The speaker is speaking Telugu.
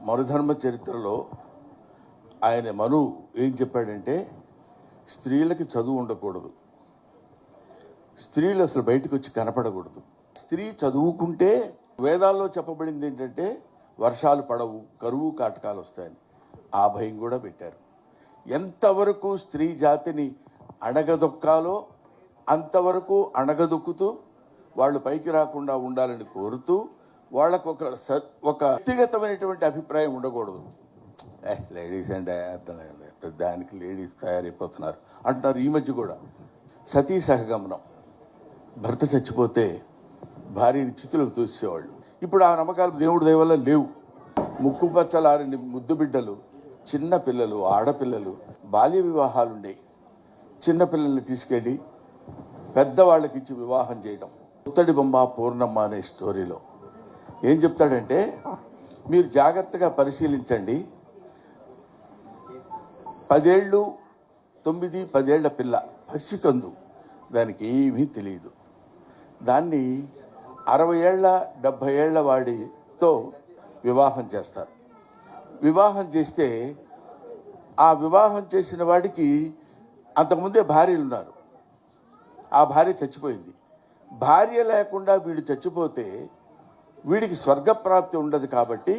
మరుధర్మ చరిత్రలో ఆయన మను ఏం చెప్పాడంటే స్త్రీలకి చదువు ఉండకూడదు, స్త్రీలు అసలు బయటకు వచ్చి కనపడకూడదు. స్త్రీ చదువుకుంటే వేదాల్లో చెప్పబడింది ఏంటంటే వర్షాలు పడవు, కరువు కాటకాలు వస్తాయని. ఆ భయం కూడా పెట్టారు. ఎంతవరకు స్త్రీ జాతిని అణగదొక్కాలో అంతవరకు అణగదొక్కుతూ వాళ్ళు పైకి రాకుండా ఉండాలని కోరుతూ వాళ్ళకు ఒక వ్యక్తిగతమైనటువంటి అభిప్రాయం ఉండకూడదు. లేడీస్ అంటే దానికి లేడీస్ తయారైపోతున్నారు అంటున్నారు. ఈ మధ్య కూడా సతీ సహగమనం, భర్త చచ్చిపోతే భార్యని చితులకు తోసేవాళ్ళు. ఇప్పుడు ఆ నమ్మకాలు దేవుడి దయ వల్ల లేవు. ముక్కు పచ్చలారని ముద్దు బిడ్డలు, చిన్న పిల్లలు, ఆడపిల్లలు, బాల్య వివాహాలు ఉండేవి. చిన్నపిల్లల్ని తీసుకెళ్ళి పెద్దవాళ్ళకి ఇచ్చి వివాహం చేయడం. పుత్తడి బొమ్మ పూర్ణమ్మ అనే స్టోరీలో ఏం చెప్తాడంటే, మీరు జాగ్రత్తగా పరిశీలించండి, 10 ఏళ్ళు 9-10 ఏళ్ల పిల్ల పసికందు, దానికి ఏమీ తెలియదు. దాన్ని 60 ఏళ్ల 70 ఏళ్ల వాడితో వివాహం చేస్తారు. వివాహం చేస్తే ఆ వివాహం చేసిన వాడికి అంతకుముందే భార్యలు ఉన్నారు. ఆ భార్య చచ్చిపోయింది. భార్య లేకుండా వీడు చచ్చిపోతే వీడికి స్వర్గప్రాప్తి ఉండదు. కాబట్టి